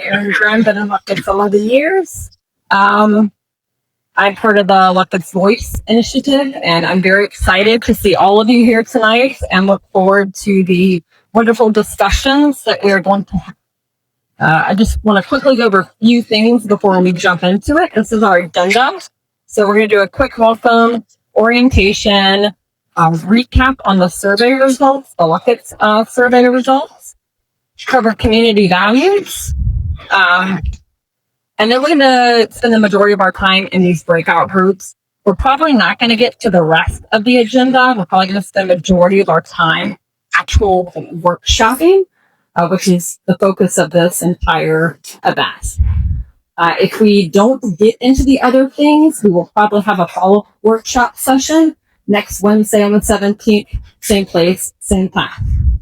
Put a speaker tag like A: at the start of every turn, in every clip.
A: Erin Grimm, been in Lucketts for 11 years. I'm part of the Lucketts Voice Initiative, and I'm very excited to see all of you here tonight and look forward to the wonderful discussions that we are going to have. I just want to quickly go over a few things before we jump into it. This is our agenda. So we're going to do a quick welcome, orientation, recap on the survey results, the Lucketts survey results, cover community values, and then we're going to spend the majority of our time in these breakout groups. We're probably not going to get to the rest of the agenda. We're probably going to spend the majority of our time actual workshopping, which is the focus of this entire event. If we don't get into the other things, we will probably have a follow-up workshop session next Wednesday on the 17th, same place, same time.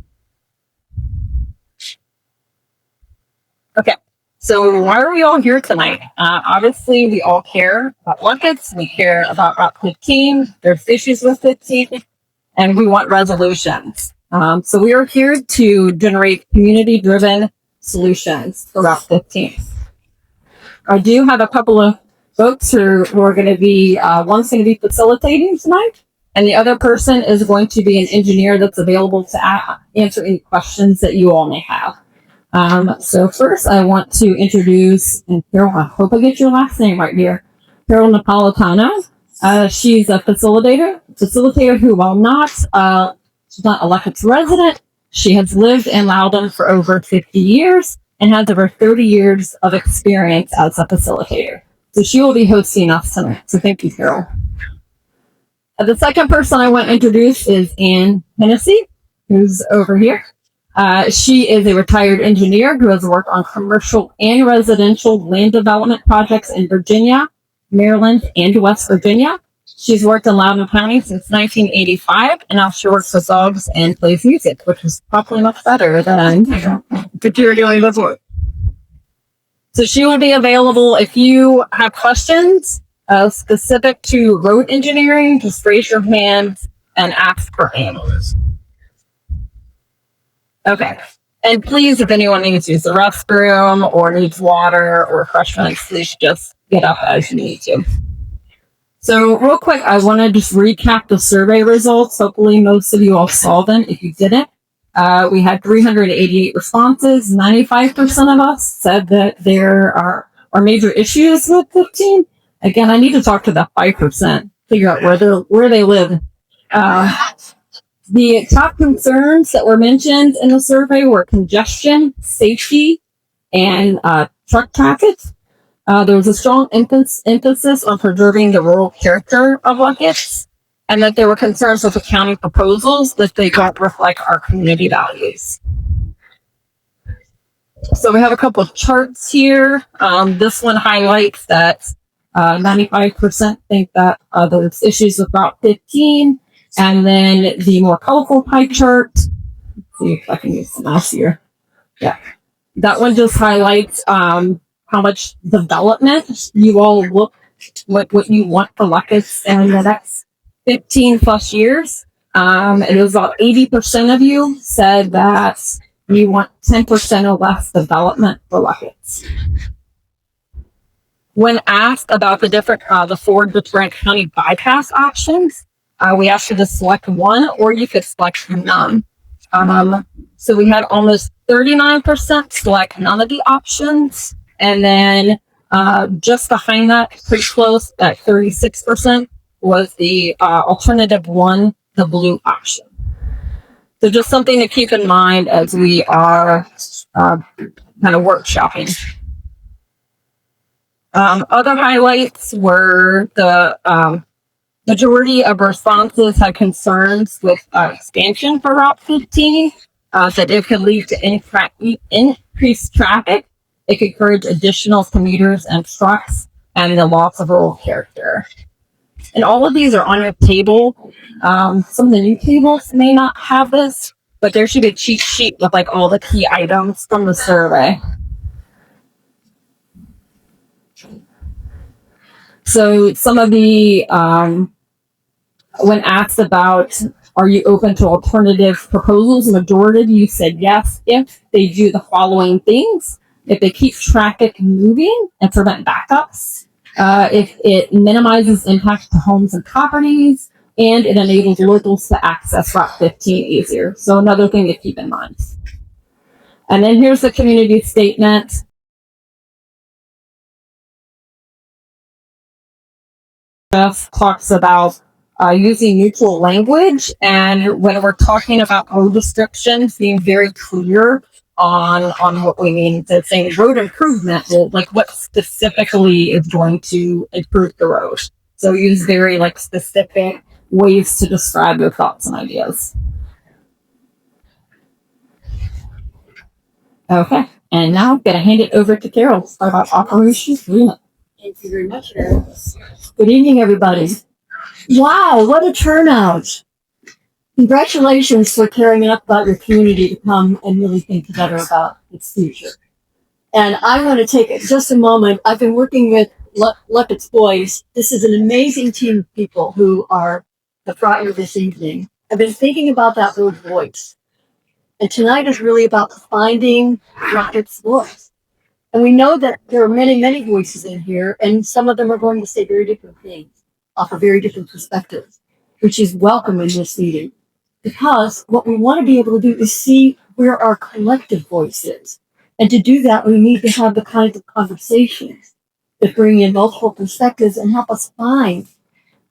A: Okay, so why are we all here tonight? Obviously, we all care about Lucketts. We care about Route 15. There's issues with 15, and we want resolutions. So we are here to generate community-driven solutions for Route 15. I do have a couple of folks who are going to be, one's going to be facilitating tonight, and the other person is going to be an engineer that's available to answer any questions that you all may have. So first I want to introduce, and Carol, I hope I get your last name right here, Carol Napolitano. She's a facilitator who, while not, she's not a Lucketts resident, she has lived in Loudon for over 50 years and has over 30 years of experience as a facilitator. So she will be hosting us tonight. So thank you, Carol. The second person I want to introduce is Ann Hennessy, who's over here. She is a retired engineer who has worked on commercial and residential land development projects in Virginia, Maryland, and West Virginia. She's worked in Loudoun County since 1985, and now she works with dogs and plays music, which is probably much better than what you were doing before. So she will be available if you have questions specific to road engineering. Just raise your hand and ask for Ann. Okay. And please, if anyone needs to use the restroom or needs water or refreshments, please just get up as you need to. So real quick, I want to just recap the survey results. Hopefully most of you all saw them. If you didn't, we had 388 responses. 95% of us said that there are major issues with 15. Again, I need to talk to that 5%, figure out where they live. The top concerns that were mentioned in the survey were congestion, safety, and truck traffic. There was a strong emphasis on preserving the rural character of Lucketts, and that there were concerns with the county proposals that they don't reflect our community values. So we have a couple of charts here. This one highlights that 95% think that there's issues with Route 15. And then the more colorful pie chart, let's see if I can use the mouse here. Yeah. That one just highlights how much development you all look what you want for Lucketts in the next 15 plus years. It was about 80% of you said that you want 10% or less development for Lucketts. When asked about the 4 different county bypass options, we asked you to select one, or you could select none. So we had almost 39% select none of the options. And then just behind that, pretty close at 36%, was the alternative one, the blue option. So just something to keep in mind as we are kind of workshopping. Other highlights were the majority of responses had concerns with expansion for Route 15, that it could lead to increased traffic. It could encourage additional commuters and trucks and the loss of rural character. And all of these are on your table. Some of the new tables may not have this, but there should be a cheat sheet with like all the key items from the survey. So some of the when asked about, are you open to alternative proposals, the majority of you said yes if they do the following things. if they keep traffic moving and prevent backups, if it minimizes impact to homes and properties, and it enables locals to access Route 15 easier. So another thing to keep in mind. And then here's the community statement. Jeff talks about using neutral language, and when we're talking about road descriptions, being very clear on what we mean. So saying road improvement, well, like what specifically is going to improve the road. So use very like specific ways to describe your thoughts and ideas. Okay, and now I'm going to hand it over to Carol about Operation Freedom.
B: Thank you very much, Carol.
A: Good evening, everybody.
B: Wow, what a turnout! Congratulations for caring enough about your community to come and really think together about its future. And I want to take just a moment. I've been working with Lucketts Boys. This is an amazing team of people who are the front here this evening. I've been thinking about that word voice. And tonight is really about finding Lucketts' voice. And we know that there are many, many voices in here, and some of them are going to say very different things, offer very different perspectives, which is welcome in this meeting. Because what we want to be able to do is see where our collective voice is. And to do that, we need to have the kinds of conversations that bring in multiple perspectives and help us find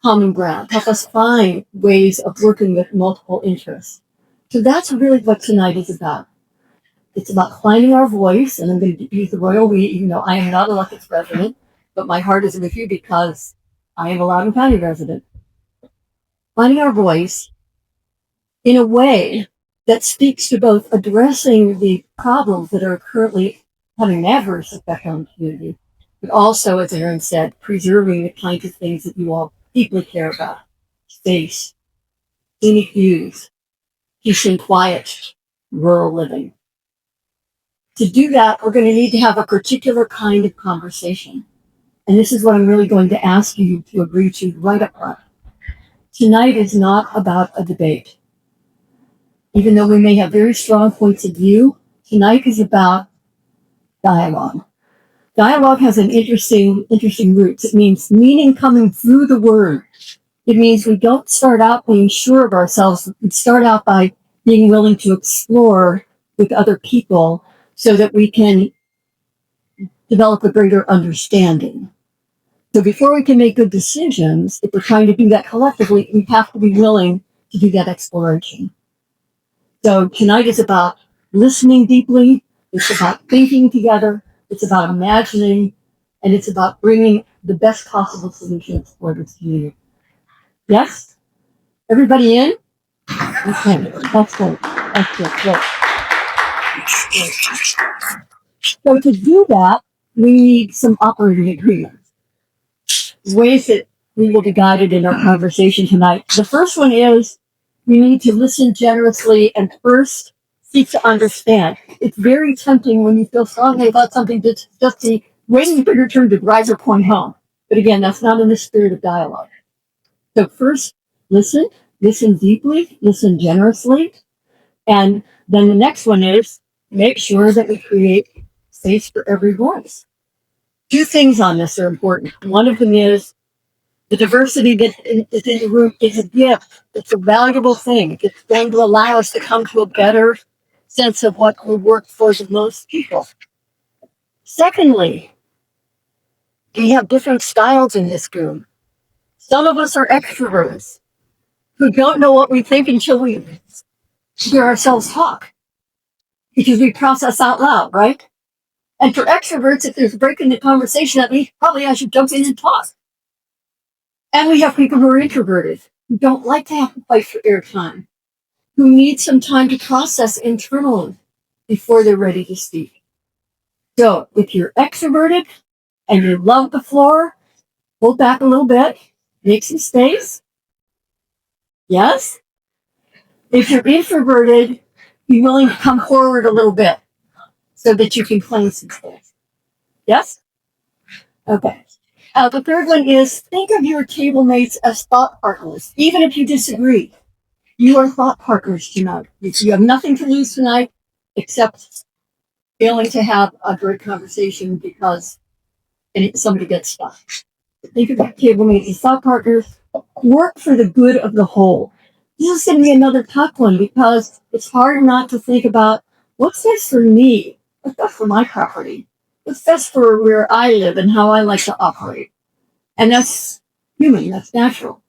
B: common ground, help us find ways of working with multiple interests. So that's really what tonight is about. It's about finding our voice, and I'm going to use the royal we, even though I am not a Lucketts resident, but my heart is with you because I am a Loudoun County resident. Finding our voice in a way that speaks to both addressing the problems that are currently having an adverse effect on the community, but also, as Aaron said, preserving the kinds of things that you all deeply care about. Space, scenic views, peace and quiet, rural living. To do that, we're going to need to have a particular kind of conversation. And this is what I'm really going to ask you to agree to right up front. Tonight is not about a debate. Even though we may have very strong points of view, tonight is about dialogue. Dialogue has an interesting roots. It means meaning coming through the word. It means we don't start out being sure of ourselves. We start out by being willing to explore with other people so that we can develop a greater understanding. So before we can make good decisions, if we're trying to do that collectively, we have to be willing to do that exploration. So tonight is about listening deeply. It's about thinking together. It's about imagining, and it's about bringing the best possible solutions for this community. Yes? Everybody in? Okay, that's good. That's good. Good. So to do that, we need some operating agreements. Ways that we will be guided in our conversation tonight. The first one is we need to listen generously and first seek to understand. It's very tempting when you feel strongly about something to just be waiting for your turn to drive your point home. But again, that's not in the spirit of dialogue. So first, listen deeply, listen generously. And then the next one is make sure that we create space for every voice. Two things on this are important. One of them is the diversity that is in the room is a gift. It's a valuable thing. It's going to allow us to come to a better sense of what will work for the most people. Secondly, we have different styles in this room. Some of us are extroverts who don't know what we think until we hear ourselves talk because we process out loud, right? And for extroverts, if there's a break in the conversation, that means probably I should jump in and talk. And we have people who are introverted, who don't like to have to fight for airtime, who need some time to process internally before they're ready to speak. So if you're extroverted and you love the floor, hold back a little bit, make some space. Yes? If you're introverted, be willing to come forward a little bit so that you can claim some space. Yes? Okay. The third one is think of your table mates as thought partners, even if you disagree. You are thought partners tonight. You have nothing to lose tonight except failing to have a great conversation because somebody gets stuck. Think about table mates and thought partners. Work for the good of the whole. This is going to be another tough one because it's hard not to think about what's best for me, what's best for my property, what's best for where I live and how I like to operate. And that's human, that's natural.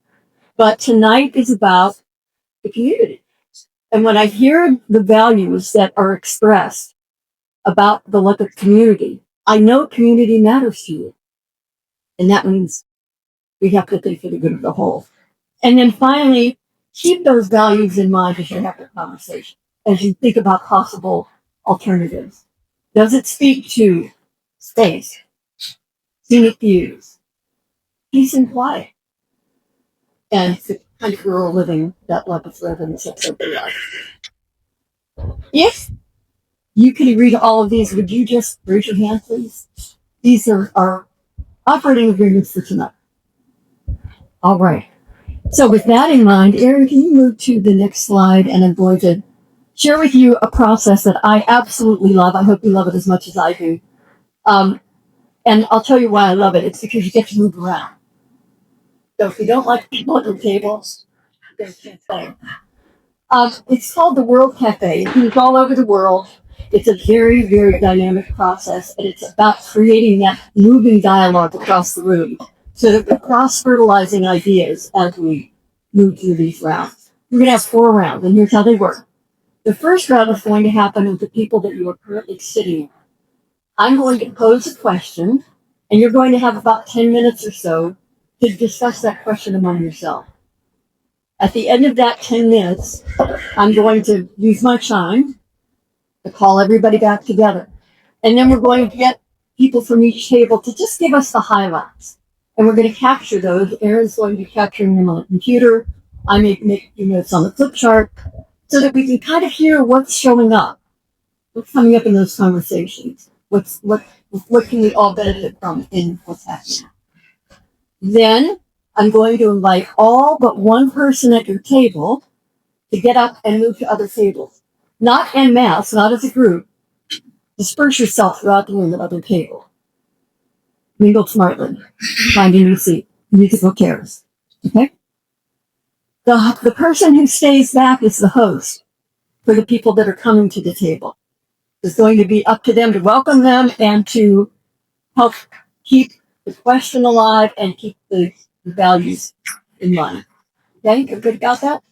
B: But tonight is about the community. And when I hear the values that are expressed about the Luckett community, I know community matters to you. And that means we have to think for the good of the whole. And then finally, keep those values in mind as you have the conversation, as you think about possible alternatives. Does it speak to space, scenic views, peace and quiet, and the kind of rural living that Lucketts live in such a life? If you can read all of these, would you just raise your hand, please? These are our operating agreements for tonight. All right. So with that in mind, Erin, can you move to the next slide? And I'm going to share with you a process that I absolutely love. I hope you love it as much as I do. And I'll tell you why I love it. It's because you get to move around. So if you don't like people at your tables, then you can't play. It's called the World Cafe. It's all over the world. It's a very, very dynamic process, and it's about creating that moving dialogue across the room so that we're cross-fertilizing ideas as we move through these rounds. We're going to have 4 rounds, and here's how they work. The first round is going to happen with the people that you are currently sitting with. I'm going to pose a question, and you're going to have about 10 minutes or so to discuss that question among yourself. At the end of that 10 minutes, I'm going to use my chime to call everybody back together. And then we're going to get people from each table to just give us the highlights. And we're going to capture those. Erin's going to be capturing them on the computer. I may make notes on the flip chart so that we can kind of hear what's showing up, what's coming up in those conversations, what can we all benefit from in what's happening. Then I'm going to invite all but one person at your table to get up and move to other tables. Not en masse, not as a group. Disperse yourself throughout the room at other tables. Mingle smartly. Find a new seat. Musical chairs. Okay? The person who stays back is the host for the people that are coming to the table. It's going to be up to them to welcome them and to help keep the question alive and keep the values in mind. Okay? You're good about that?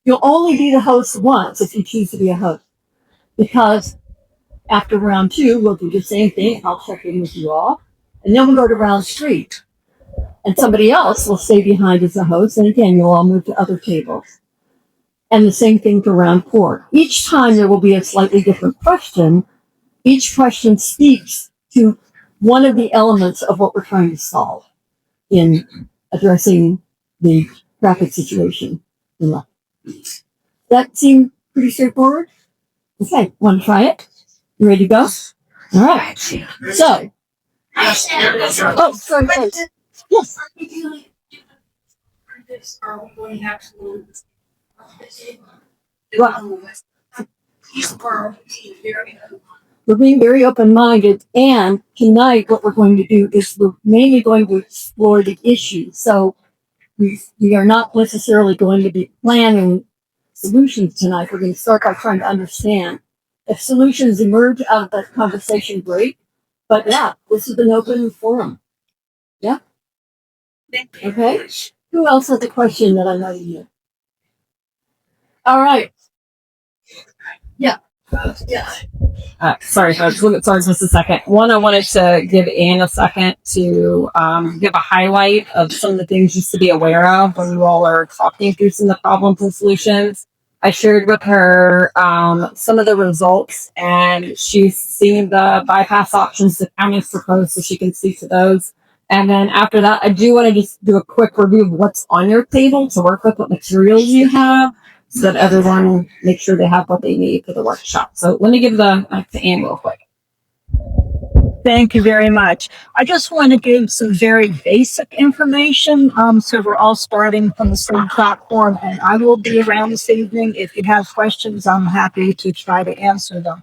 B: You'll only be the host once if you choose to be a host. Because after round 2, we'll do the same thing. I'll check in with you all. And then we'll go to round 3. And somebody else will stay behind as a host. And again, you'll all move to other tables. And the same thing for round 4. Each time there will be a slightly different question. Each question speaks to one of the elements of what we're trying to solve in addressing the traffic situation in life. That seemed pretty straightforward? Okay, want to try it? You ready to go? All right. So, oh, sorry. Yes. We're being very open-minded, and tonight what we're going to do is we're mainly going to explore the issues. So we are not necessarily going to be planning solutions tonight. We're going to start by trying to understand. If solutions emerge out of that conversation, great. But yeah, this is an open forum. Yeah? Okay. Who else has a question that I know you hear? All right. Yeah.
A: Sorry, folks. Sorry, just a second. One, I wanted to give Anne a second to give a highlight of some of the things just to be aware of when you all are talking through some of the problems and solutions. I shared with her some of the results, and she's seen the bypass options the county's proposed, so she can speak to those. And then after that, I do want to just do a quick review of what's on your table to work with, what materials you have, so that everyone make sure they have what they need for the workshop. So let me give the mic to Anne real quick.
C: Thank you very much. I just want to give some very basic information. So we're all starting from the same platform, and I will be around this evening. If you have questions, I'm happy to try to answer them.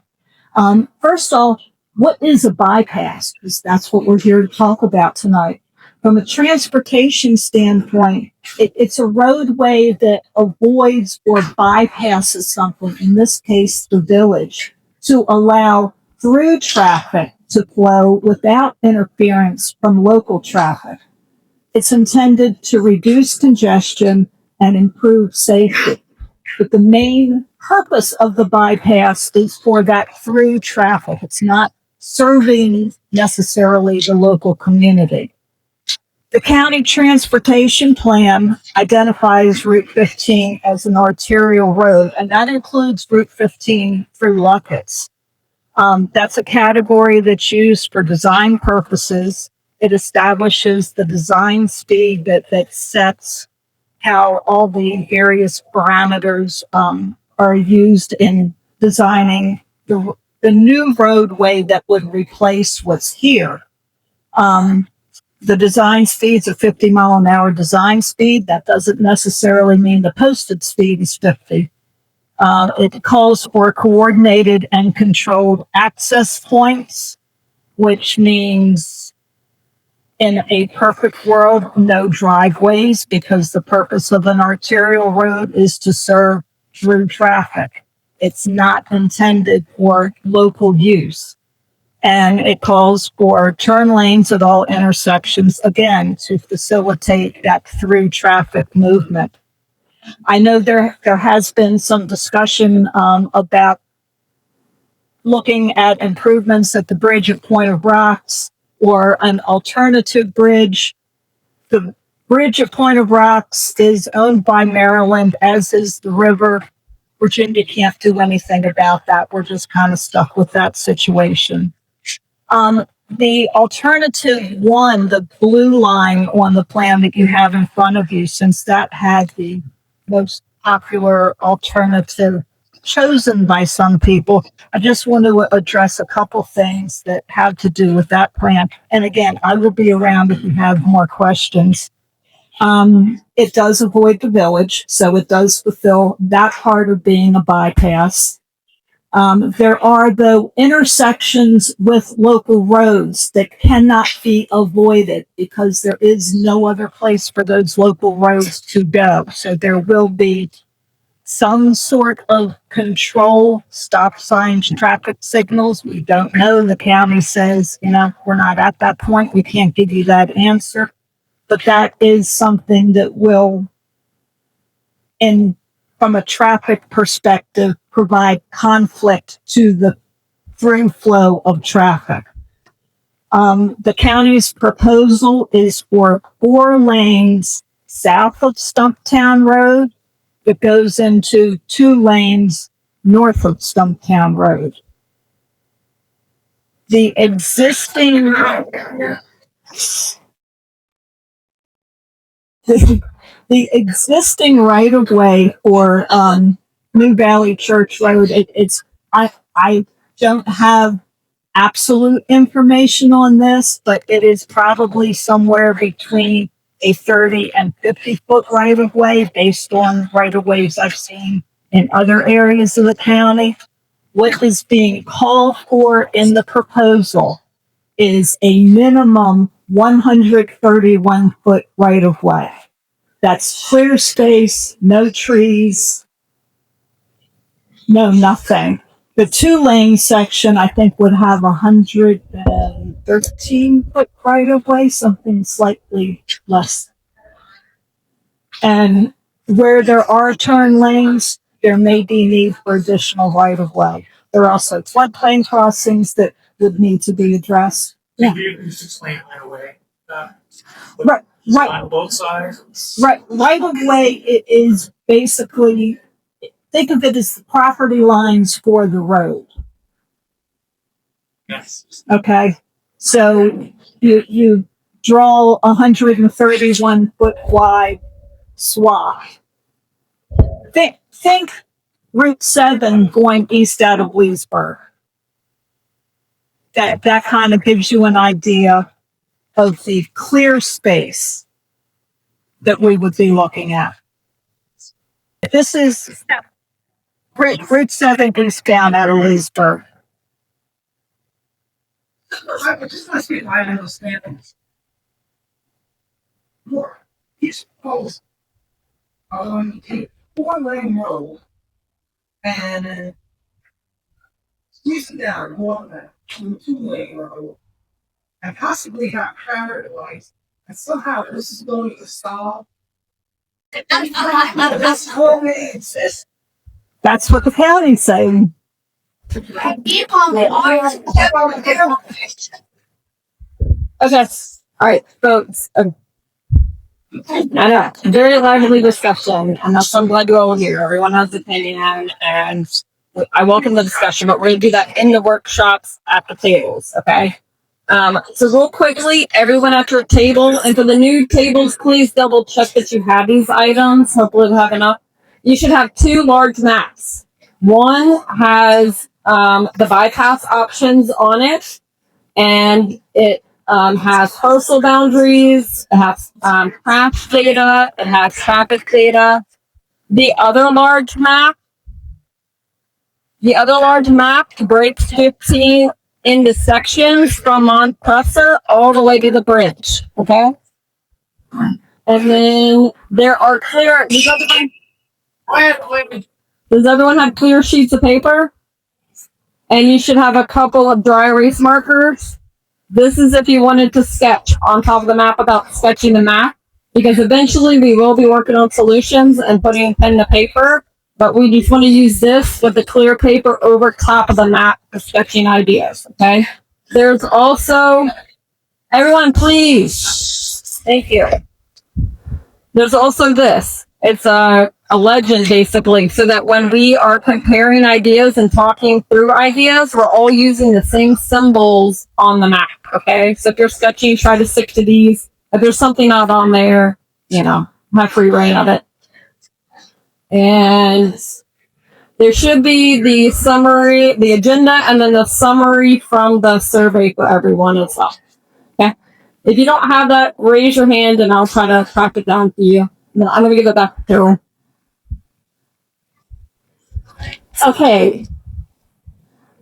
C: First off, what is a bypass? Because that's what we're here to talk about tonight. From a transportation standpoint, it's a roadway that avoids or bypasses something, in this case, the village, to allow through traffic to flow without interference from local traffic. It's intended to reduce congestion and improve safety. But the main purpose of the bypass is for that through traffic. It's not serving necessarily the local community. The county transportation plan identifies Route 15 as an arterial road, and that includes Route 15 through Lucketts. That's a category that's used for design purposes. It establishes the design speed that sets how all the various parameters are used in designing the new roadway that would replace what's here. The design speed's a 50-mile-an-hour design speed. That doesn't necessarily mean the posted speed is 50. It calls for coordinated and controlled access points, which means in a perfect world, no driveways, because the purpose of an arterial road is to serve through traffic. It's not intended for local use. And it calls for turn lanes at all intersections, again, to facilitate that through traffic movement. I know there has been some discussion about looking at improvements at the bridge at Point of Rocks or an alternative bridge. The bridge at Point of Rocks is owned by Maryland, as is the river. Virginia can't do anything about that. We're just kind of stuck with that situation. The alternative one, the blue line on the plan that you have in front of you, since that had the most popular alternative chosen by some people, I just want to address a couple things that have to do with that plan. And again, I will be around if you have more questions. It does avoid the village, so it does fulfill that part of being a bypass. There are, though, intersections with local roads that cannot be avoided because there is no other place for those local roads to go. So there will be some sort of control, stop signs, traffic signals. We don't know. The county says, we're not at that point. We can't give you that answer. But that is something that will, from a traffic perspective, provide conflict to the through flow of traffic. The county's proposal is for 4 lanes south of Stumptown Road that goes into 2 lanes north of Stumptown Road. The existing the existing right of way for New Valley Church Road, I don't have absolute information on this, but it is probably somewhere between a 30 and 50 foot right of way based on right of ways I've seen in other areas of the county. What is being called for in the proposal is a minimum 131 foot right of way. That's clear space, no trees, no nothing. The 2-lane section, I think, would have 113 foot right of way, something slightly less. And where there are turn lanes, there may be need for additional right of way. There are also floodplain crossings that would need to be addressed.
D: Yeah. Use this lane right away.
C: Right.
D: On both sides.
C: Right of way, it is basically, think of it as the property lines for the road.
D: Yes.
C: Okay. So you draw 131 foot wide swath. Think Route 7 going east out of Leesburg. That kind of gives you an idea of the clear space that we would be looking at. This is Route 7 eastbound out of Leesburg. I just want to speak my understanding. Look, he's supposed to 4-lane road and squeezing down one lane to 2-lane road and possibly have traffic lights. And somehow this is going to solve. That's what it says. That's what the county's saying.
A: Okay. All right, folks. I know. Very lively discussion, and that's I'm glad you're all here. Everyone has an opinion, and I welcome the discussion, but we're going to do that in the workshops at the tables, okay? So real quickly, everyone at your table, and for the new tables, please double check that you have these items. Hopefully you have enough. You should have 2 large maps. One has the bypass options on it, and it has postal boundaries, it has crash data, it has traffic data. The other large map breaks 15 into sections from Montpresser all the way to the bridge. Okay? And then there are clear. Does everyone have clear sheets of paper? And you should have a couple of dry erase markers. This is if you wanted to sketch on top of the map about sketching the map, because eventually we will be working on solutions and putting pen to paper, but we just want to use this with the clear paper over top of the map for sketching ideas, okay? There's also, everyone please, thank you. There's also this. It's a legend, basically, so that when we are comparing ideas and talking through ideas, we're all using the same symbols on the map, okay? So if you're sketching, try to stick to these. If there's something not on there, have free reign of it. And there should be the summary, the agenda, and then the summary from the survey for everyone as well, okay? If you don't have that, raise your hand and I'll try to track it down for you. No, I'm going to give it back to her.
B: Okay.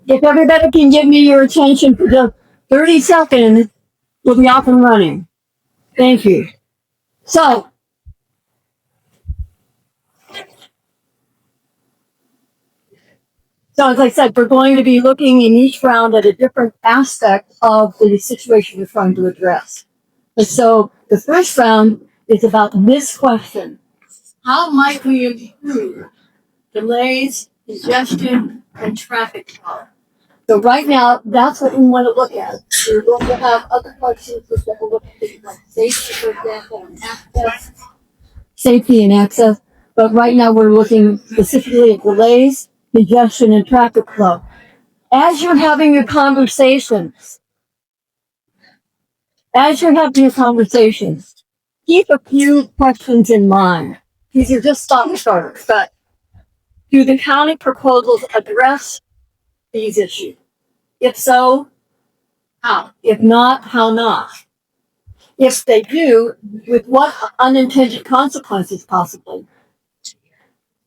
B: If everybody can give me your attention for just 30 seconds, we'll be off and running. Thank you. So, as I said, we're going to be looking in each round at a different aspect of the situation we're trying to address. And so, the first round is about this question. How might we improve delays, congestion, and traffic flow? So right now, that's what we want to look at. We're going to have other questions that will look at things like safety, for example, and access. Safety and access. But right now, we're looking specifically at delays, congestion, and traffic flow. As you're having your conversations, keep a few questions in mind. These are just thought starters, but do the county proposals address these issues? If so, how? If not, how not? If they do, with what unintended consequences possibly?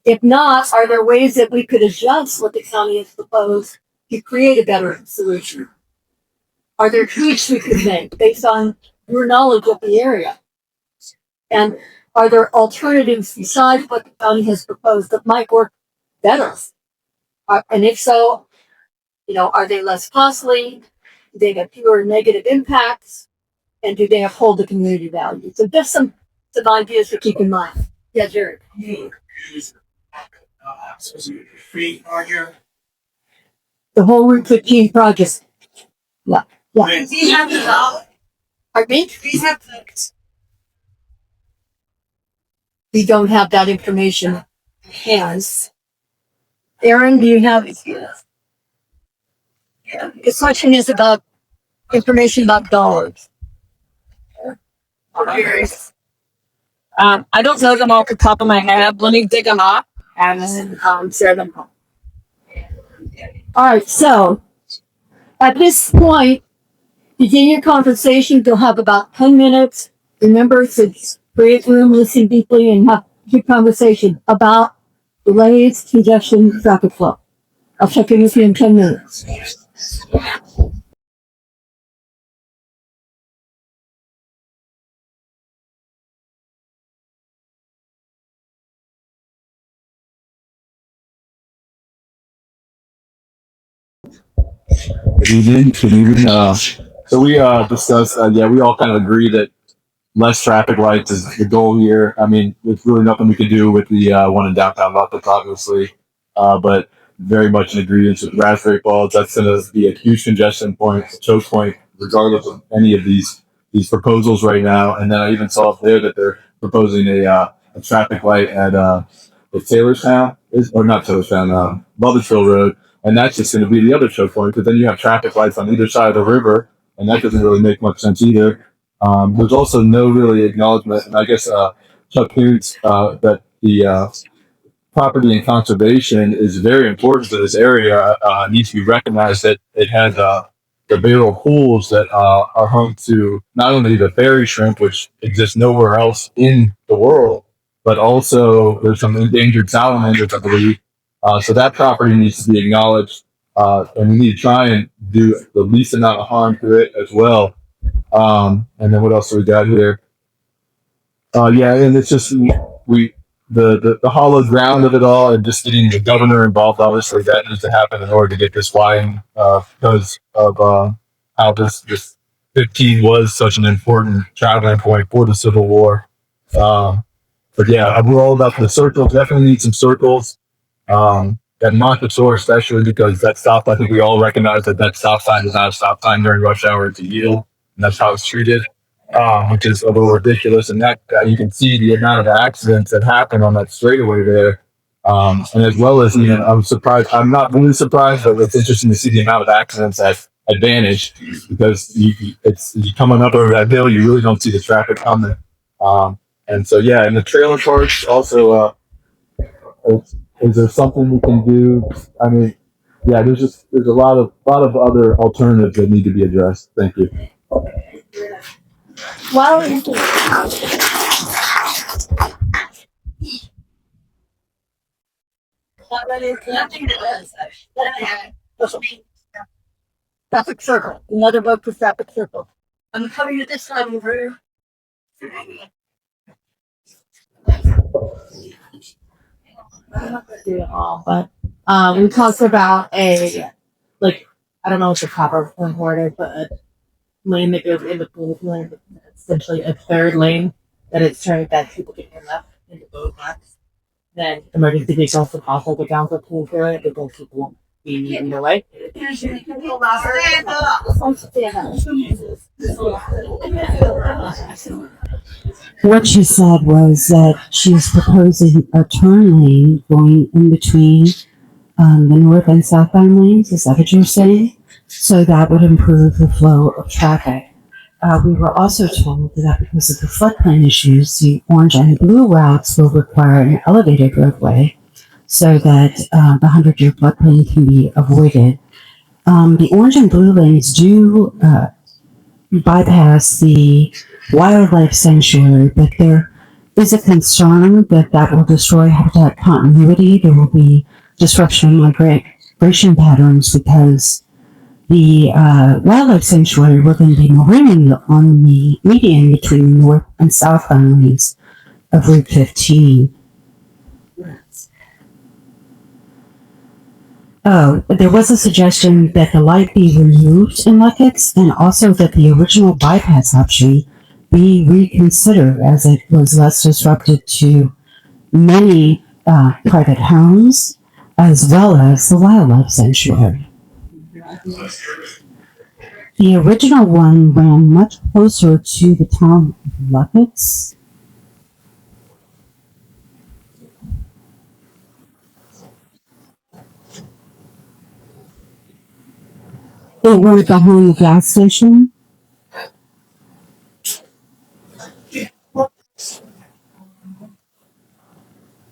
B: If not, are there ways that we could adjust what the county has proposed to create a better solution? Are there tweaks we could make based on your knowledge of the area? And are there alternatives besides what the county has proposed that might work better? And if so, are they less costly? Do they have fewer negative impacts? And do they uphold the community values? So just some ideas to keep in mind. Yeah, Jared. The whole Route 15 project. Yeah.
C: Does he have the dollar?
B: Pardon me?
C: These have the.
B: We don't have that information. Yes. Aaron, do you have it? Yes. Yeah. The question is about information about dollars.
A: I don't know them off the top of my head. Let me dig them up and then share them.
B: All right, so at this point, begin your conversation. You'll have about 10 minutes. Remember to create room, listen deeply, and have a good conversation about delays, congestion, traffic flow. I'll check in with you in 10 minutes.
E: Good evening. Good evening. So we discussed, yeah, we all kind of agree that less traffic lights is the goal here. I mean, there's really nothing we can do with the one in downtown Lufkin, obviously, but very much in agreement with raspberry balls. That's going to be a huge congestion point, choke point, regardless of any of these proposals right now. And then I even saw up there that they're proposing a traffic light at Taylorstown, or not Taylorstown, Lovettsville Road, and that's just going to be the other choke point because then you have traffic lights on either side of the river, and that doesn't really make much sense either. There's also no really acknowledgement, and I guess Chuck Hoots, that the property and conservation is very important to this area. Needs to be recognized that it has the barrel pools that are home to not only the fairy shrimp, which exists nowhere else in the world, but also there's some endangered salamanders, I believe. So that property needs to be acknowledged, and we need to try and do the least amount of harm to it as well. And then what else do we got here? Yeah, and it's just we the hollow ground of it all, and just getting the governor involved. Obviously, that needs to happen in order to get this widened because of how this 15 was such an important traveling point for the Civil War. But yeah, we're all about the circles. Definitely need some circles. That Montessori, especially because that stop, I think we all recognize that stop sign is not a stop sign during rush hour. It's a yield, and that's how it's treated, which is a little ridiculous. And that you can see the amount of accidents that happen on that straightaway there. And as well as, I'm surprised. I'm not really surprised, but it's interesting to see the amount of accidents at Advantage because it's coming up over that hill. You really don't see the traffic coming. And so, yeah, and the trailer parks also. Is there something we can do? I mean, yeah, there's a lot of other alternatives that need to be addressed. Thank you.
B: Well, traffic circle. Another vote for traffic circle. I'm coming to this side over here. I'm not gonna do it all, but we talked about I don't know what the proper word is, but a lane that goes in between the lane, essentially a third lane that it's turning that people get in left into both lanes. Then emergency vehicles can also go down to the through it, but then people won't be in their way. What she said was that she's proposing a turn lane going in between the north and southbound lanes. Is that what you're saying? So that would improve the flow of traffic. We were also told that because of the floodplain issues, the orange and blue routes will require an elevated roadway so that the 100-year floodplain can be avoided. The orange and blue lanes do bypass the wildlife sanctuary, but there is a concern that will destroy habitat continuity. There will be disruption in migration patterns because the wildlife sanctuary will then be marooned on the median between north and southbound lanes of Route 15. Oh, there was a suggestion that the light be removed in Lucketts and also that the original bypass option be reconsidered as it was less disruptive to many private homes as well as the wildlife sanctuary. The original one ran much closer to the town of Lucketts. It went behind the gas station.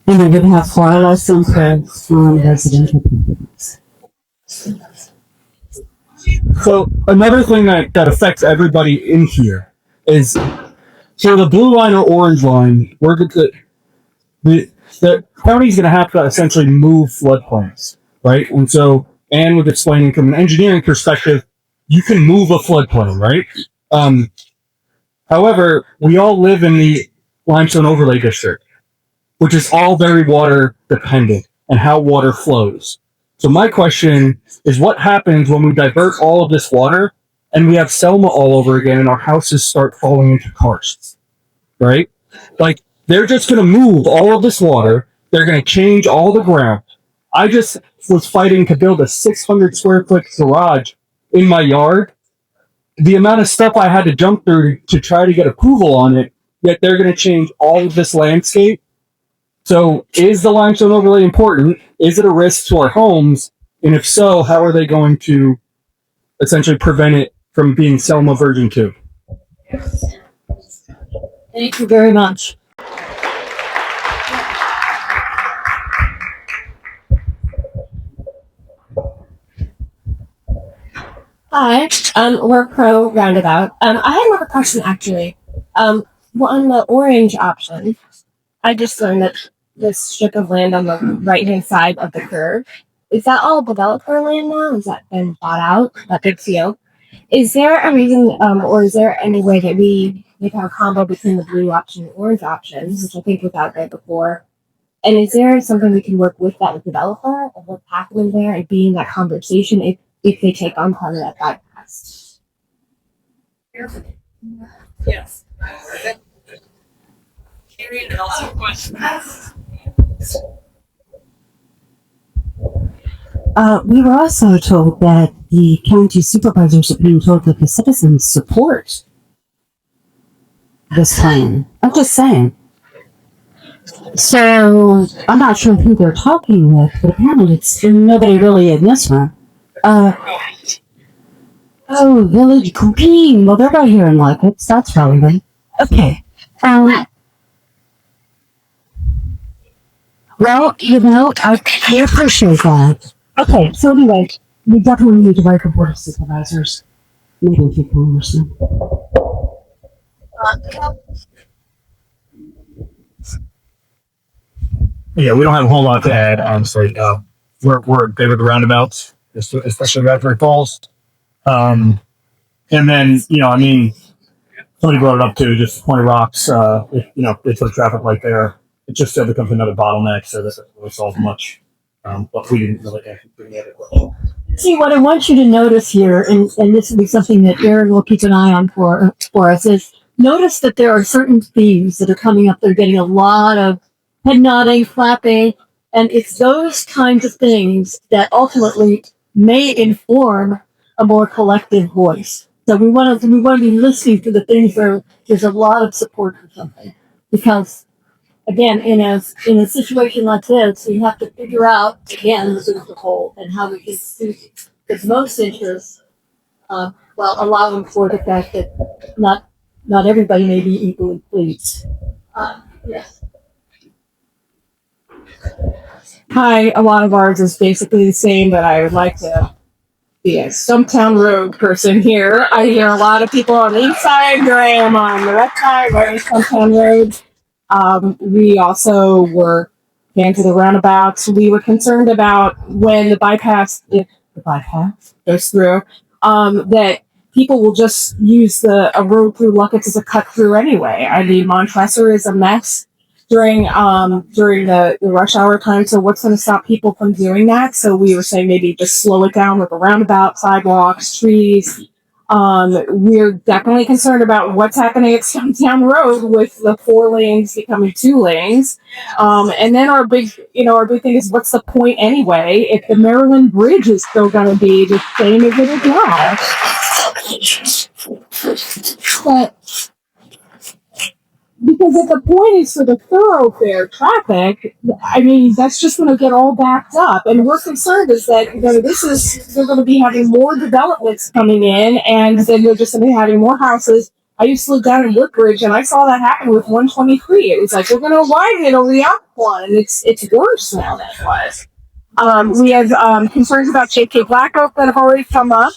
B: And it would have far less impact on residential properties.
F: So another thing that affects everybody in here is so the blue line or orange line, the county's going to have to essentially move floodplains, right? And so Anne was explaining from an engineering perspective, you can move a floodplain, right? However, we all live in the limestone overlay district, which is all very water dependent and how water flows. So my question is, what happens when we divert all of this water and we have Selma all over again and our houses start falling into karsts, right? Like, they're just going to move all of this water. They're going to change all the ground. I just was fighting to build a 600 square foot garage in my yard. The amount of stuff I had to jump through to try to get approval on it, yet they're going to change all of this landscape. So is the limestone overlay important? Is it a risk to our homes? And if so, how are they going to essentially prevent it from being Selma version 2?
B: Thank you very much.
G: Hi, we're pro roundabout. I had another question actually. Well, on the orange option, I just learned that this strip of land on the right hand side of the curve is that all developer land now? Has that been bought out? That big field? Is there a reason, or is there any way that we make a combo between the blue option and orange option, which I think was out there before? And is there something we can work with that developer and what's happening there and be in that conversation if they take on part of that bypass?
A: Yes.
H: We were also told that the county supervisors are being told that the citizens support this plan. I'm just saying. So, I'm not sure who they're talking with, but apparently it's nobody really in this one. Oh, Village Green. Well, they're right here in Lucketts. That's relevant. Okay. Well, I appreciate that. Okay, so anyway, we definitely need to write the board of supervisors. Maybe if you can listen.
F: Yeah, we don't have a whole lot to add, honestly. We're good with the roundabouts, especially Raspberry Falls. And then, somebody brought it up too, just Point of Rocks, they put a traffic light there. It just still becomes another bottleneck, so this doesn't really solve much. But we didn't really actually bring the other question.
B: See, what I want you to notice here, and this will be something that Aaron will keep an eye on for us, is notice that there are certain themes that are coming up that are getting a lot of head nodding, flapping, and it's those kinds of things that ultimately may inform a more collective voice. So we want to be listening to the things where there's a lot of support for something, because again, in a situation like this, you have to figure out again the whole and how we can suit because most interests, allowing for the fact that not everybody may be equally pleased. Yes.
G: Hi, a lot of ours is basically the same, but I would like to be a Stumptown Road person here. I hear a lot of people on the east side, here I am on the west side, where Stumptown Road. We also were fans of the roundabouts. We were concerned about when the bypass, if the bypass goes through, that people will just use a road through Lucketts as a cut through anyway. I mean, Montresor is a mess during the rush hour time. So what's going to stop people from doing that? So we were saying maybe just slow it down with a roundabout, sidewalks, trees. We're definitely concerned about what's happening at Stumptown Road with the 4 lanes becoming 2 lanes. And then our big thing is what's the point anyway if the Maryland Bridge is still going to be the same as it is now? But because if the point is for the thoroughfare traffic, I mean, that's just going to get all backed up. And we're concerned is that, they're going to be having more developments coming in, and then they're just going to be having more houses. I used to live down in Woodbridge, and I saw that happen with 123. It was like, we're going to widen it over the other one, and it's worse now than it was. We have concerns about JK Black Oak that have already come up.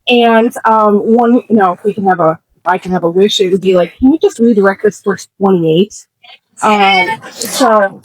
G: And if we can have I can have a wish, it would be like, can you just redirect this towards 28? Okay.
F: Sure.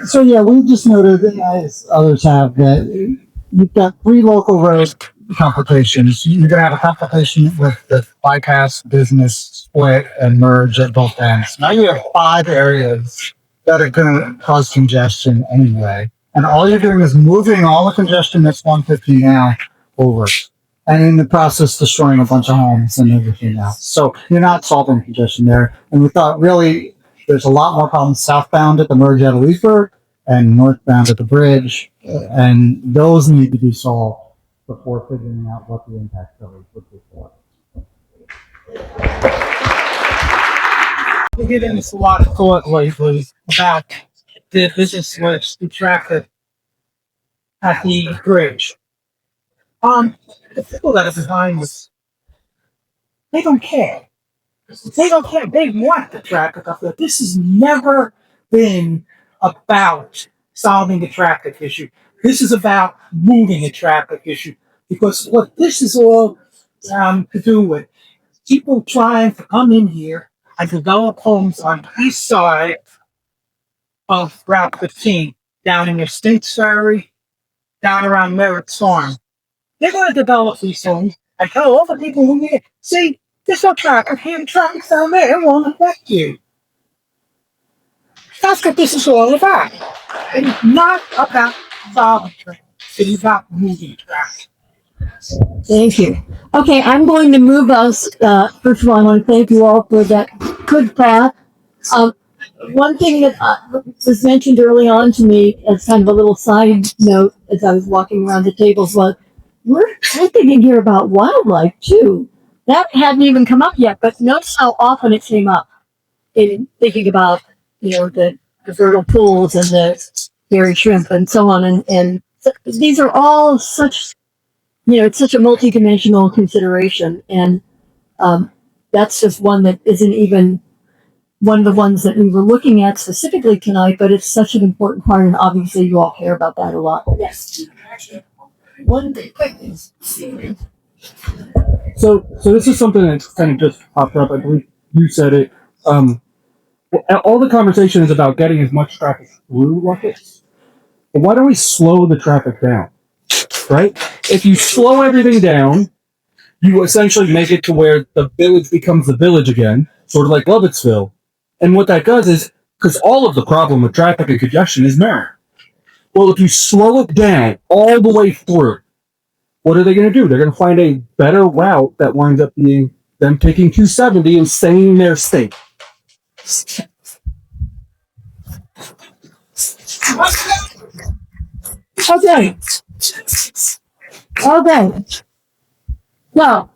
I: So yeah, we just noted, as others have, that you've got 3 local roads complications. You're going to have a complication with the bypass business split and merge at both ends. Now you have 5 areas that are going to cause congestion anyway. And all you're doing is moving all the congestion that's 150 now over. And in the process, destroying a bunch of homes and everything else. So you're not solving congestion there. And we thought really there's a lot more problems southbound at the merge out of Leesburg and northbound at the bridge. And those need to be solved before figuring out what the impact really would be for.
C: We're giving this a lot of thought lately about the business lifts, the traffic at the bridge. The people that are behind this, they don't care. They don't care. They want the traffic up there. This has never been about solving a traffic issue. This is about moving a traffic issue. Because what this is all to do with people trying to come in here and develop homes on the east side of Route 15, down in your State Surrey, down around Merritt's Farm. They're going to develop these homes and tell all the people who need it, see, there's no traffic here, traffic's down there, it won't affect you. That's what this is all about. It's not about solving traffic. It's about moving traffic.
B: Thank you. Okay, I'm going to move us. First of all, I want to thank you all for that good thought. One thing that was mentioned early on to me as kind of a little side note as I was walking around the tables was, we're thinking here about wildlife too. That hadn't even come up yet, but notice how often it came up in thinking about, the vernal pools and the hairy shrimp and so on. And these are all such, it's such a multidimensional consideration. And that's just one that isn't even one of the ones that we were looking at specifically tonight, but it's such an important part, and obviously you all care about that a lot. Yes. One thing, quick.
F: So this is something that kind of just popped up. I believe you said it. All the conversation is about getting as much traffic through Lucketts. But why don't we slow the traffic down? Right? If you slow everything down, you essentially make it to where the village becomes the village again, sort of like Lovettsville. And what that does is, because all of the problem with traffic and congestion is there. Well, if you slow it down all the way through, what are they going to do? They're going to find a better route that winds up being them taking 270 and staying in their state.
B: Okay. Okay. So,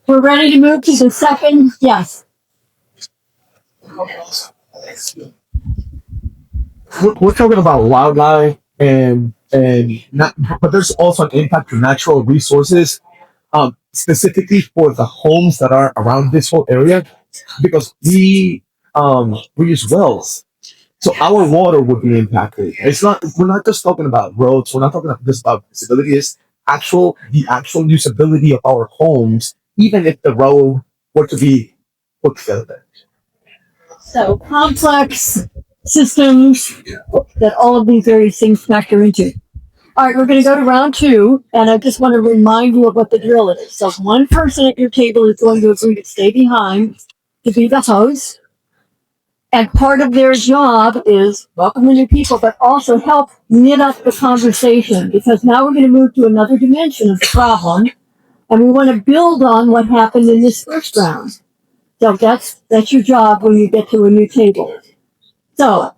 B: we're ready to move to the second. Yes.
J: We're talking about wildlife and not, but there's also an impact to natural resources, specifically for the homes that are around this whole area, because we use wells, so our water would be impacted. It's not we're not just talking about roads. We're not talking just about visibility. It's the actual usability of our homes, even if the road were to be put together.
B: So, complex systems that all of these various things factor into. All right, we're going to go to round 2, and I just want to remind you of what the drill is. So, one person at your table is going to agree to stay behind to be the host. And part of their job is welcome the new people, but also help knit up the conversation, because now we're going to move to another dimension of the problem, and we want to build on what happened in this first round. So that's your job when you get to a new table. So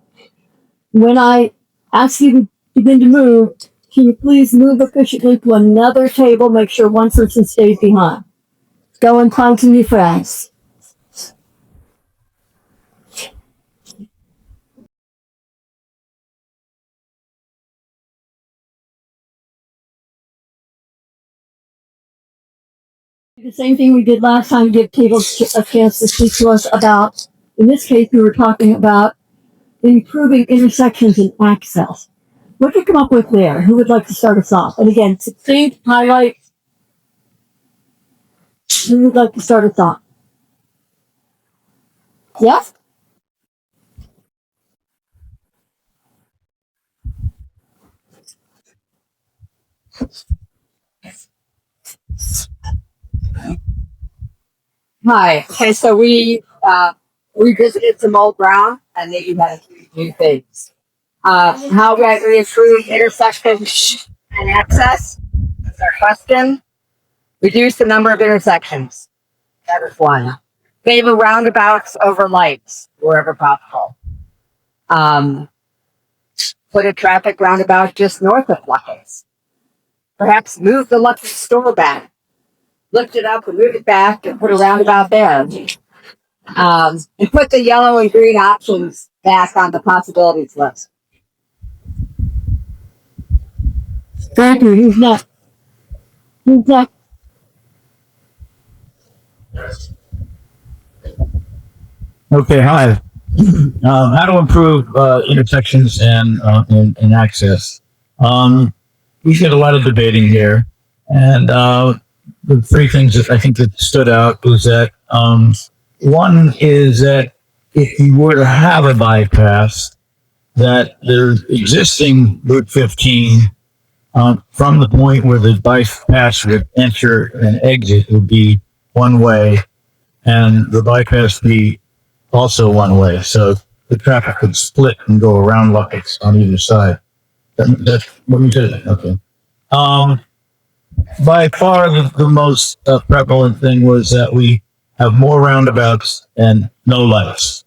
B: when I ask you to begin to move, can you please move efficiently to another table? Make sure one person stays behind. Go and find some new friends. The same thing we did last time, give tables a chance to speak to us about, in this case, we were talking about improving intersections and access. What did you come up with there? Who would like to start us off? And again, succinct, highlight. Who would like to start us off? Yes? Hi. Okay, so we visited some old ground and they had a few new things. How can we improve intersections and access? That's our question. Reduce the number of intersections. That is one. Favor roundabouts over lights wherever possible. Put a traffic roundabout just north of Lucketts. Perhaps move the Lucketts store back. Lift it up and move it back and put a roundabout there. And put the yellow and green options back on the possibilities list.
H: Thank you. Who's next? Who's next?
K: Okay, hi. How to improve intersections and access. We had a lot of debating here, and the three things that I think that stood out was that one is that if you were to have a bypass, that there's existing Route 15 from the point where the bypass would enter and exit would be one way, and the bypass be also one way. So the traffic could split and go around Lucketts on either side. That's what you said. Okay. By far the most prevalent thing was that we have more roundabouts and no lights.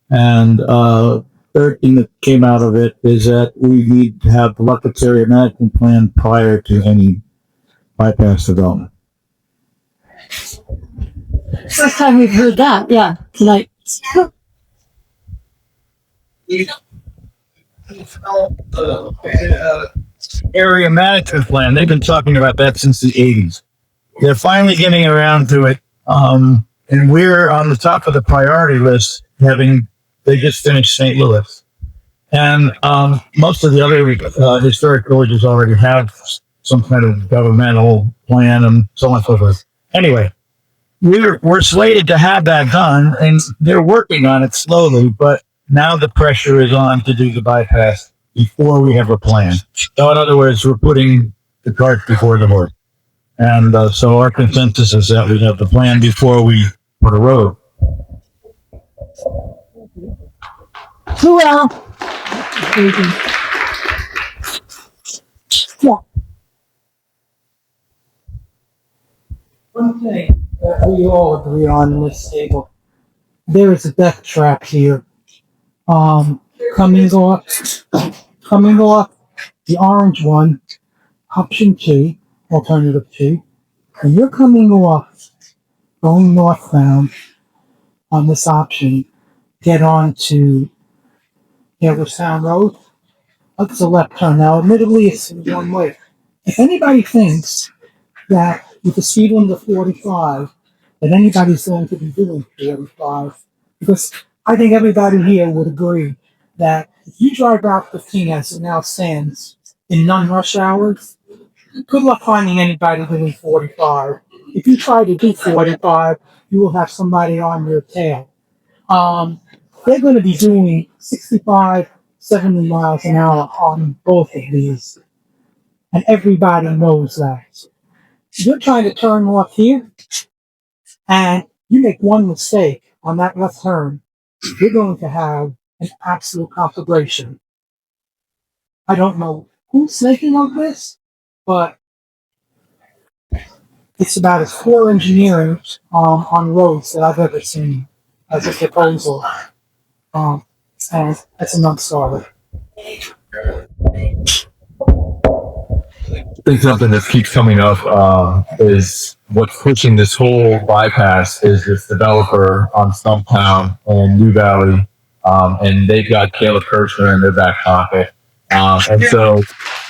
K: And third thing that came out of it is that we need to have the Lucketts area management plan prior to any bypass development.
B: First time we've heard that, yeah, tonight.
K: Area management plan. They've been talking about that since the 80s. They're finally getting around to it. And we're on the top of the priority list, they just finished St. Louis. And most of the other historic villages already have some kind of governmental plan and so on and so forth. Anyway, we're slated to have that done, and they're working on it slowly, but now the pressure is on to do the bypass before we have a plan. So in other words, we're putting the cart before the horse. And so our consensus is that we have the plan before we put a road.
H: Who else? Yeah.
F: One thing that we all agree on in this table, there is a death trap here. Coming off the orange one, option 2, alternative 2, and you're coming off, going northbound on this option, get on to Haverstown Road. That's a left turn. Now, admittedly, it's in one way. If anybody thinks that with the speed limit of 45, that anybody's going to be doing 45, because I think everybody here would agree that if you drive Route 15 as it now stands in non-rush hours, good luck finding anybody doing 45. If you try to do 45, you will have somebody on your tail. They're going to be doing 65, 70 miles an hour on both of these. And everybody knows that. You're trying to turn off here, and you make one mistake on that left turn, you're going to have an absolute conflagration. I don't know who's thinking of this, but it's about as poor engineering on roads that I've ever seen as a proposal. And that's a non-starter.
E: I think something that keeps coming up is what's pushing this whole bypass is this developer on Stumptown and New Valley, and they've got Caleb Kirchner in their back pocket. And so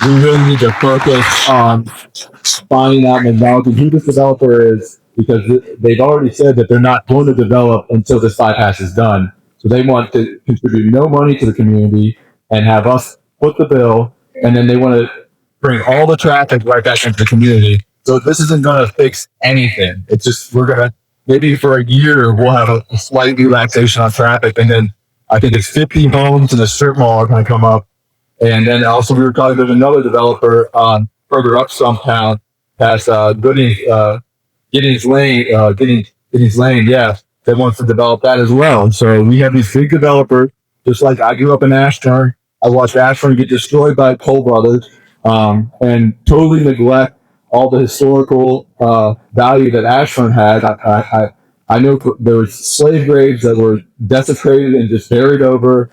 E: we really need to focus on finding out and acknowledging who this developer is, because they've already said that they're not going to develop until this bypass is done. So they want to contribute no money to the community and have us foot the bill, and then they want to bring all the traffic right back into the community. So this isn't going to fix anything. It's just, we're going to, maybe for a year, we'll have a slight relaxation on traffic. And then I think it's 50 homes in a strip mall are going to come up. And then also we were talking to another developer further up Stumptown, past Gooding Giddings Lane, yeah, that wants to develop that as well. And so we have these big developers, just like I grew up in Ashburn. I watched Ashburn get destroyed by Toll Brothers, and totally neglect all the historical value that Ashburn had. I know there were slave graves that were desecrated and just buried over.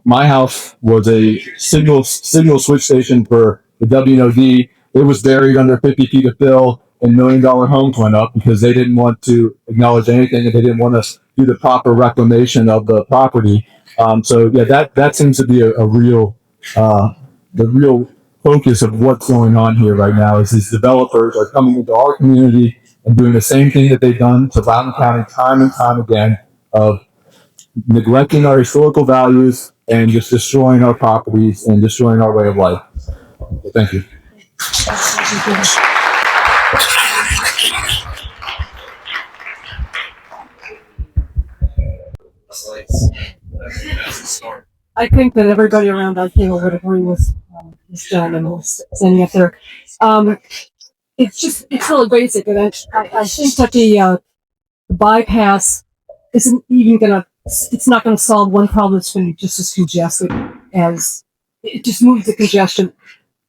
E: My house was a signal switch station for the WNOD. It was buried under 50 feet of fill, and $1 million homes went up because they didn't want to acknowledge anything, and they didn't want to do the proper reclamation of the property. So yeah, that seems to be a real the real focus of what's going on here right now is these developers are coming into our community and doing the same thing that they've done to Loudoun County time and time again of neglecting our historical values and just destroying our properties and destroying our way of life. So thank you.
B: I think that everybody around our table would agree with this gentleman who's standing up there. It's really basic, and I think that the bypass isn't even it's not gonna solve one problem that's gonna be just as congested as, it just moves the congestion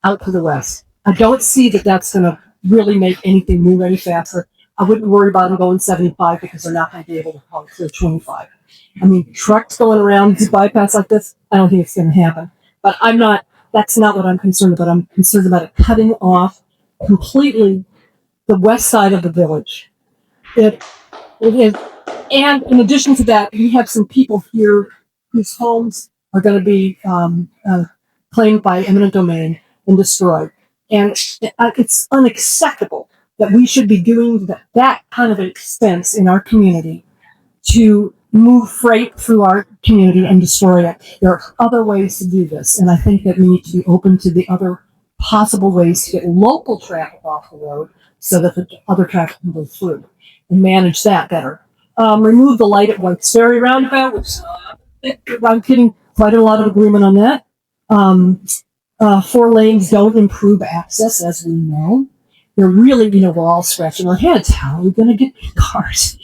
B: out to the west. I don't see that that's gonna really make anything move any faster. I wouldn't worry about them going 75 because they're not gonna be able to haul clear 25. I mean, trucks going around the bypass like this, I don't think it's gonna happen. But that's not what I'm concerned about. I'm concerned about it cutting off completely the west side of the village. It is, and in addition to that, we have some people here whose homes are going to be claimed by eminent domain and destroyed. And it's unacceptable that we should be doing that kind of an expense in our community to move freight through our community and destroy it. There are other ways to do this, and I think that we need to be open to the other possible ways to get local traffic off the road so that the other traffic can go through and manage that better. Remove the light at White's Ferry roundabout, which I'm getting quite a lot of agreement on that. 4 lanes don't improve access, as we know. They're really, we're all scratching our heads. How are we going to get cars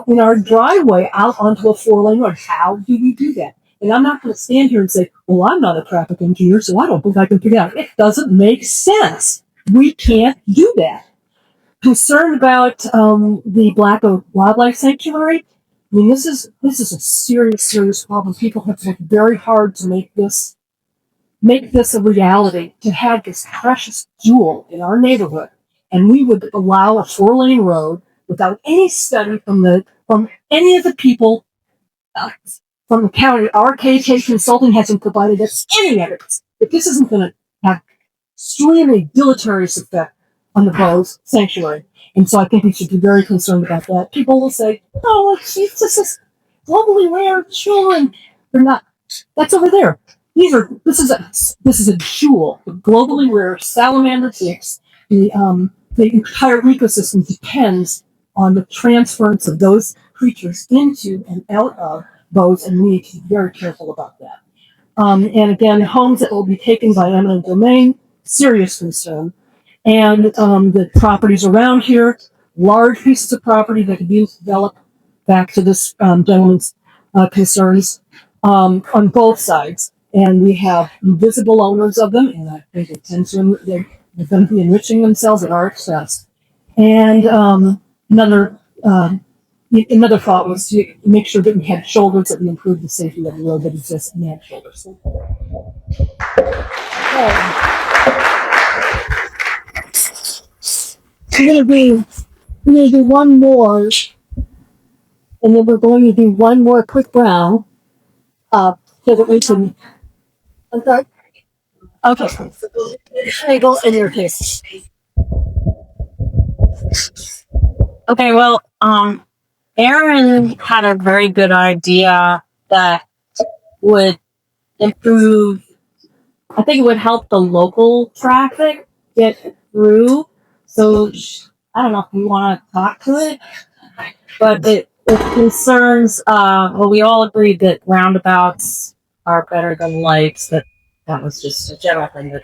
B: in our driveway out onto a 4-lane road? How do we do that? And I'm not going to stand here and say, well, I'm not a traffic engineer, so I don't think I can figure it out. It doesn't make sense. We can't do that. Concerned about the Black Oak Wildlife Sanctuary. I mean, this is a serious problem. People have worked very hard to make this a reality, to have this precious jewel in our neighborhood, and we would allow a 4-lane road without any study from any of the people from the county. Our KK Consulting hasn't provided us any evidence that this isn't going to have extremely deleterious effect on the Bose Sanctuary. And so I think we should be very concerned about that. People will say, oh, this is globally rare children. They're not. That's over there. This is a jewel, a globally rare salamander ticks. The entire ecosystem depends on the transference of those creatures into and out of Bose, and we need to be very careful about that. And again, homes that will be taken by eminent domain, serious concern. And the properties around here, large pieces of property that could be developed, back to this gentleman's concerns, on both sides. And we have invisible owners of them, and I think they're going to be enriching themselves at our expense. And another thought was to make sure that we had shoulders, that we improve the safety of the road that exists, and have shoulders. We're going to do one more, and then we're going to do one more quick round, so that we can. Okay. Table in your case.
A: Okay, well, Aaron had a very good idea that would improve. I think it would help the local traffic get through. So I don't know if we want to talk to it, but it concerns. Well, we all agreed that roundabouts are better than lights. That was just a general thing.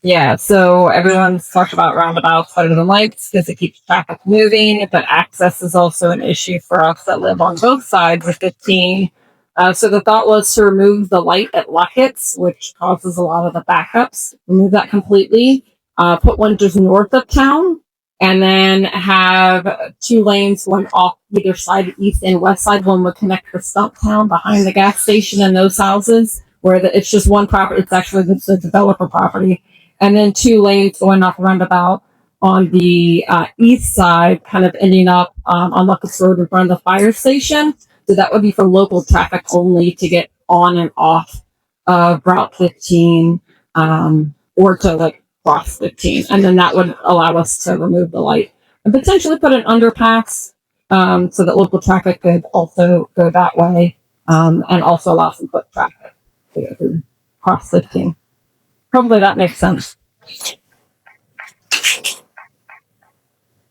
A: Yeah, so everyone's talked about roundabouts better than lights because it keeps traffic moving, but access is also an issue for us that live on both sides of 15. So the thought was to remove the light at Lucketts, which causes a lot of the backups. Remove that completely. Put one just north of town, and then have 2 lanes, one off either side, east and west side. One would connect the Stumptown behind the gas station and those houses, where it's just one property. It's actually the developer property, and then 2 lanes going off roundabout on the east side, kind of ending up on Lucas Road in front of the fire station. So that would be for local traffic only to get on and off of Route 15, or to like cross 15, and then that would allow us to remove the light and potentially put an underpass, so that local traffic could also go that way, and also allow some foot traffic to go through cross 15. Probably that makes sense.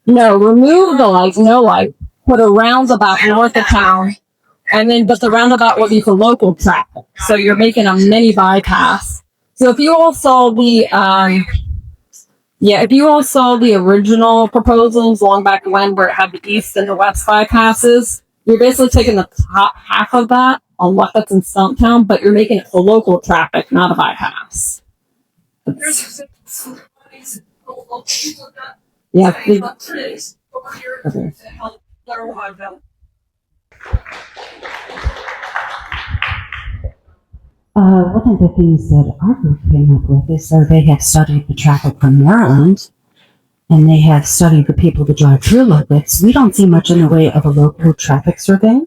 A: No, remove the light, no light. Put a roundabout north of town, and then, but the roundabout will be for local traffic. So you're making a mini bypass. So if you all saw the, if you all saw the original proposals long back when, where it had the east and the west bypasses, you're basically taking the top half of that on Lucketts and Stumptown, but you're making it for local traffic, not a bypass. Yeah. Okay.
H: One of the things that our group came up with is that they have studied the traffic from Maryland, and they have studied the people that drive through Lucketts. We don't see much in the way of a local traffic survey,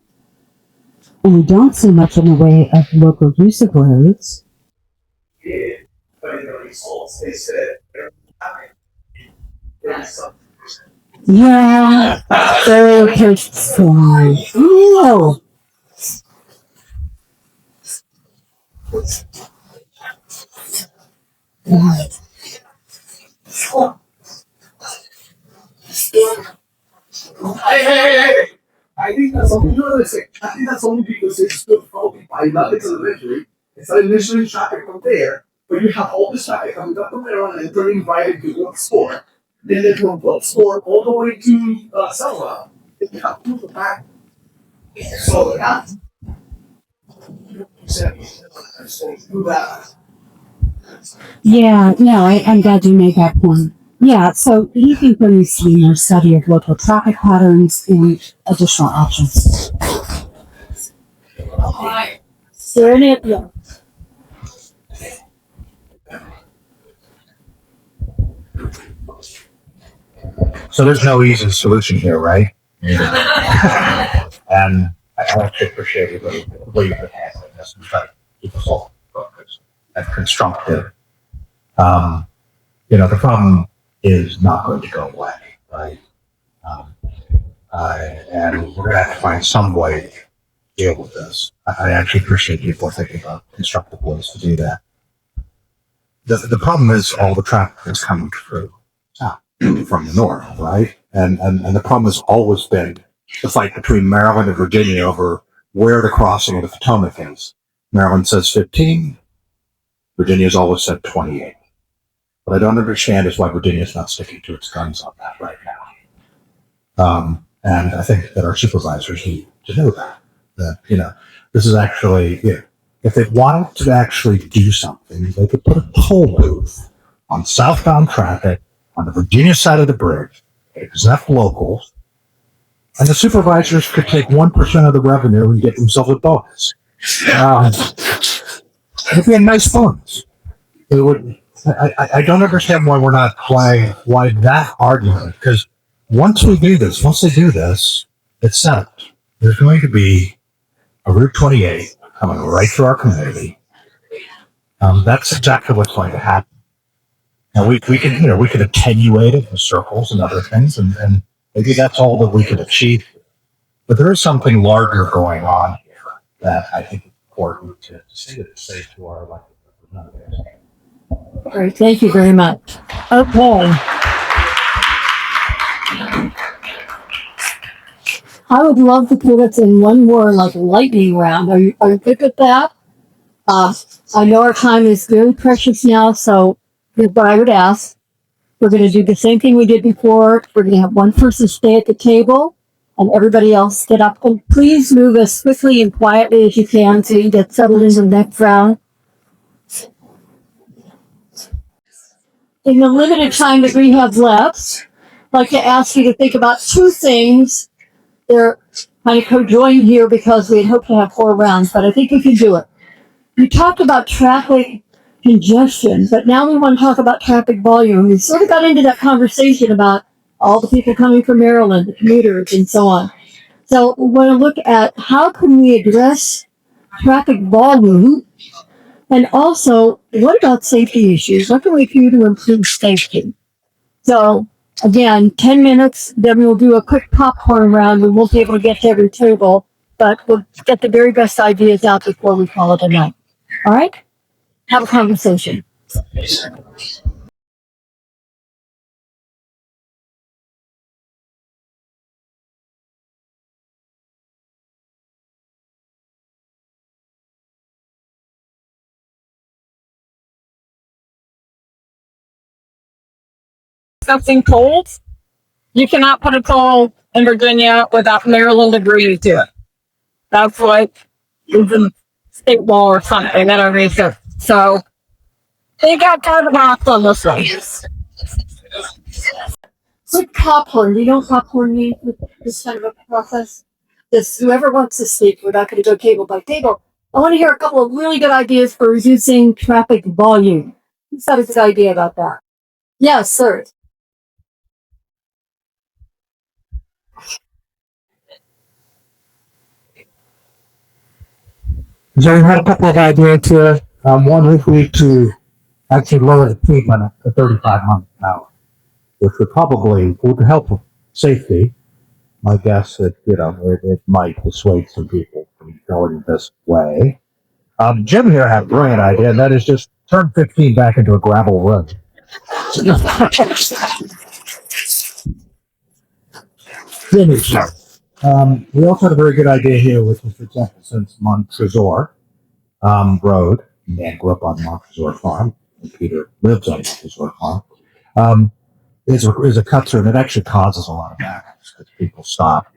H: and we don't see much in the way of local use of roads. Yeah, okay, fine. Ew.
J: Hey. I think that's only, I think that's only because it's good for people. I love it literally. It's like literally traffic from there, but you have all this traffic coming up from there and turning right into one store. Then they from one store all the way to Selma. Then you have to move it back. So yeah. Do that.
H: Yeah, no, I'm glad you made that point. Yeah, so you think when you see your study of local traffic patterns and additional options.
K: So there's no easy solution here, right? Yeah. And I actually appreciate the way you put this and try to keep us all focused and constructive. The problem is not going to go away, right? And we're going to have to find some way to deal with this. I actually appreciate people thinking about constructive ways to do that. The problem is all the traffic that's coming through from the north, right? And the problem has always been the fight between Maryland and Virginia over where the crossing of the Potomac is. Maryland says 15, Virginia's always said 28. What I don't understand is why Virginia's not sticking to its guns on that right now. And I think that our supervisors need to know that, this is actually, if they wanted to actually do something, they could put a toll booth on southbound traffic on the Virginia side of the bridge, exempt locals, and the supervisors could take 1% of the revenue and get themselves a bonus. It'd be a nice bonus. It would. I don't understand why we're not why that argument, because once they do this, it's set. There's going to be a Route 28 coming right through our community. That's exactly what's going to happen. And we could attenuate it with circles and other things, and maybe that's all that we could achieve. But there is something larger going on here that I think is important to say to our elected representatives.
B: Great, thank you very much. Okay. I would love to put us in one more lightning round. Are you good with that? I know our time is very precious now, so Here's what I would ask. We're going to do the same thing we did before. We're going to have one person stay at the table and everybody else get up. And please move as swiftly and quietly as you can so you get settled into the next round. In the limited time that we have left, I'd like to ask you to think about two things. They're kind of co-joined here because we had hoped to have 4 rounds, but I think we can do it. We talked about traffic congestion, but now we want to talk about traffic volume. We sort of got into that conversation about all the people coming from Maryland, the commuters, and so on. So we want to look at how can we address traffic volume, and also what about safety issues? What can we do to improve safety? So again, 10 minutes, then we'll do a quick popcorn round. We won't be able to get to every table, but we'll get the very best ideas out before we call it a night. All right? Have a conversation.
A: Something told, you cannot put a toll in Virginia without Maryland agreeing to it. That's what is in state law or something that I researched. So they got kind of box on this one.
B: Quick popcorn. Do you know what popcorn means with this kind of a process? This whoever wants to speak, we're not going to go table by table. I want to hear a couple of really good ideas for reducing traffic volume. Who's got a good idea about that? Yes, sir.
I: So we had a couple of ideas here. One would be to actually lower the speed limit to 35 miles an hour, which would help with safety. My guess that, it might persuade some people from going this way. Jim here had a brilliant idea, and that is just turn 15 back into a gravel road. Finish. We also had a very good idea here, which was, for example, since Montresor Road, Dan grew up on Montresor Farm, and Peter lives on Montresor Farm, is a cut through, and it actually causes a lot of accidents because people stop.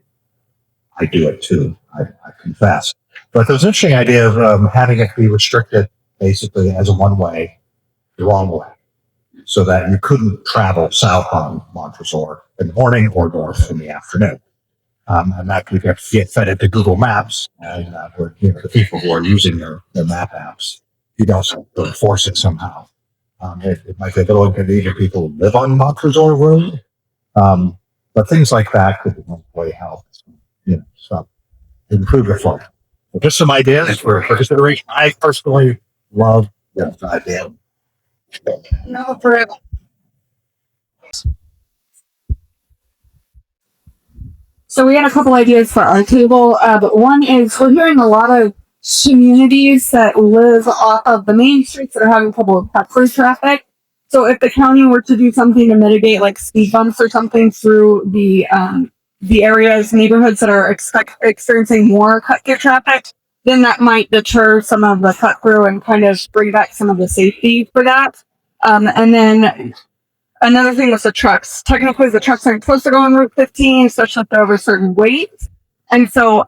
I: I do it too, I confess. But there's an interesting idea of having it be restricted basically as a one-way, the wrong way, so that you couldn't travel south on Montresor in the morning or north in the afternoon. And that could get fed into Google Maps, and the people who are using their map apps, you'd also enforce it somehow. It might be a little inconvenient for people who live on Montresor Road, but things like that could really help. So improve the flow. So just some ideas for consideration. I personally love this idea.
A: No, for real. So we had a couple ideas for our table, but one is we're hearing a lot of communities that live off of the main streets that are having trouble with cut-through traffic. So if the county were to do something to mitigate, like speed bumps or something through the areas, neighborhoods that are experiencing more cut-through traffic, then that might deter some of the cut-through and kind of bring back some of the safety for that. And then another thing was the trucks. Technically, the trucks aren't supposed to go on Route 15, especially if they're over certain weights. And so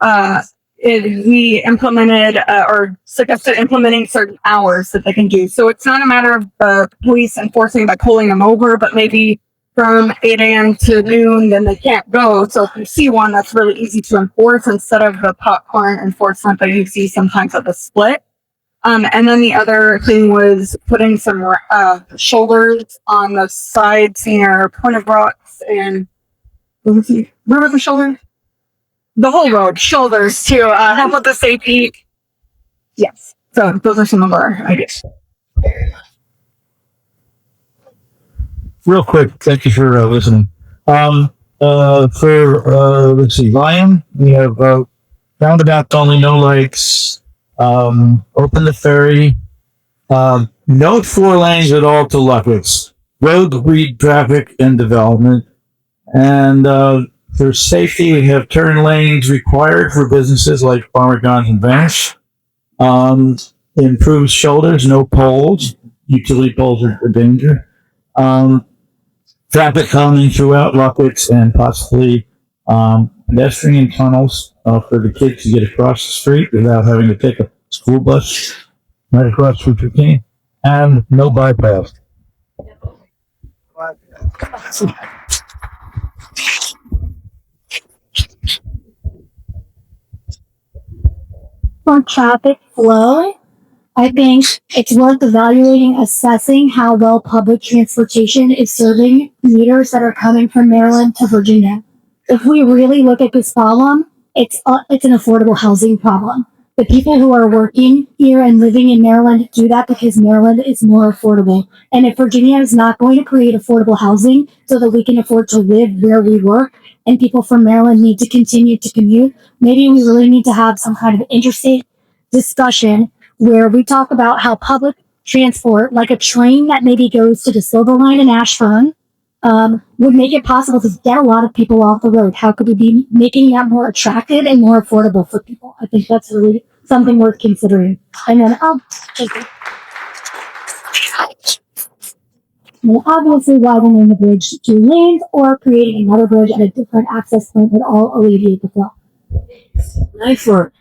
A: we implemented or suggested implementing certain hours that they can do. So it's not a matter of the police enforcing by pulling them over, but maybe from 8 a.m. to noon, then they can't go. So if you see one, that's really easy to enforce instead of the popcorn enforcement that you see sometimes at the split. And then the other thing was putting some shoulders on the sides near Point of Rocks and where was the shoulder? The whole road, shoulders to help with the safety. Yes. So those are some of our ideas.
K: Real quick, thank you for listening. Let's see, Ryan, we have roundabouts only, no lights, open the ferry, no 4 lanes at all to Lucketts, road read traffic and development, and for safety, we have turn lanes required for businesses like Farmer John's and Vance, improved shoulders, no poles, utility poles are a danger. Traffic calming throughout Lucketts and possibly pedestrian tunnels for the kids to get across the street without having to take a school bus right across Route 15, and no bypass.
B: For traffic flow, I think it's worth evaluating, assessing how well public transportation is serving commuters that are coming from Maryland to Virginia. If we really look at this problem, it's an affordable housing problem. The people who are working here and living in Maryland do that because Maryland is more affordable. And if Virginia is not going to create affordable housing so that we can afford to live where we work, and people from Maryland need to continue to commute, maybe we really need to have some kind of interstate discussion where we talk about how public transport, like a train that maybe goes to the Silver Line in Ashburn, would make it possible to get a lot of people off the road. How could we be making that more attractive and more affordable for people? I think that's really something worth considering. And then I'll take it. Well, obviously widening the bridge to 2 lanes or creating another bridge at a different access point would all alleviate the flow.
C: Nice work.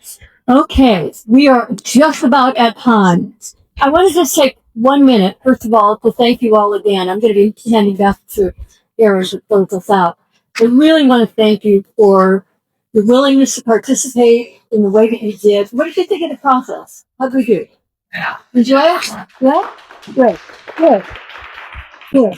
C: Okay, we are just about at time. I want to just take 1 minute, first of all, to thank you all again. I'm going to be handing back to Erin to close us out. I really want to thank you for your willingness to participate in the way that you did. What did you think of the process? How did we do?
A: Yeah.
C: Enjoy it? Yeah? Great. Good. Good.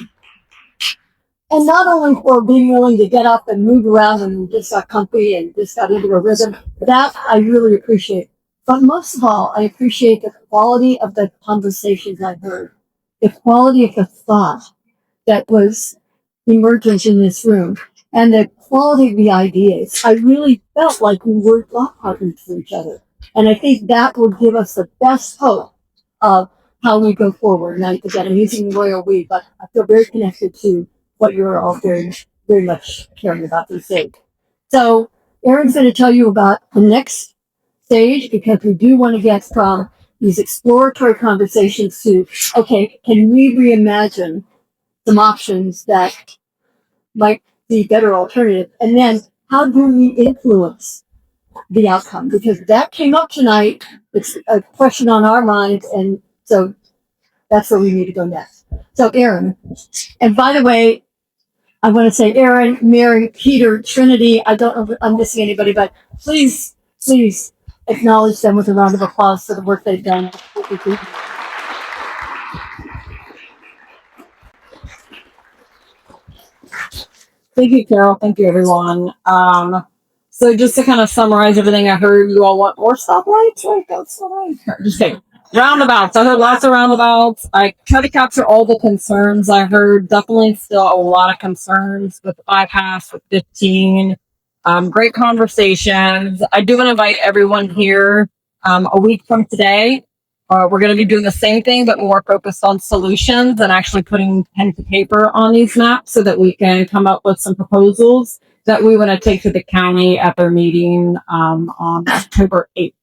C: And not only for being willing to get up and move around and just got comfy and just got into a rhythm, that I really appreciate. But most of all, I appreciate the quality of the conversations I heard, the quality of the thought that was emergent in this room, and the quality of the ideas. I really felt like we were thought partners for each other. And I think that will give us the best hope of how we go forward. Now, again, I'm using royal we, but I feel very connected to what you're all very, very much caring about these days. So, Erin's going to tell you about the next stage because we do want to get from these exploratory conversations to, okay, can we reimagine some options that might be better alternative? And then how do we influence the outcome? Because that came up tonight. It's a question on our mind. And so that's where we need to go next. So Erin, and by the way, I want to say Erin, Mary, Peter, Trinity. I don't know if I'm missing anybody, but please acknowledge them with a round of applause for the work they've done.
A: Thank you, Carol. Thank you, everyone. So just to kind of summarize everything I heard, you all want more stoplights, right? That's what I heard. Just kidding. Roundabouts. I heard lots of roundabouts. I try to capture all the concerns I heard. Definitely still a lot of concerns with the bypass, with 15. Great conversations. I do want to invite everyone here a week from today. We're going to be doing the same thing, but more focused on solutions and actually putting pen to paper on these maps so that we can come up with some proposals that we want to take to the county at their meeting on October 8th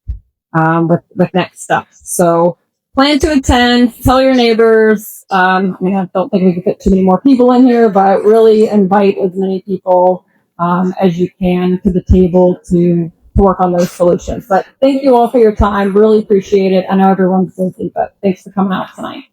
A: with next steps. So plan to attend, tell your neighbors. I don't think we can fit too many more people in here, but really invite as many people as you can to the table to work on those solutions. But thank you all for your time. Really appreciate it. I know everyone's busy, but thanks for coming out tonight.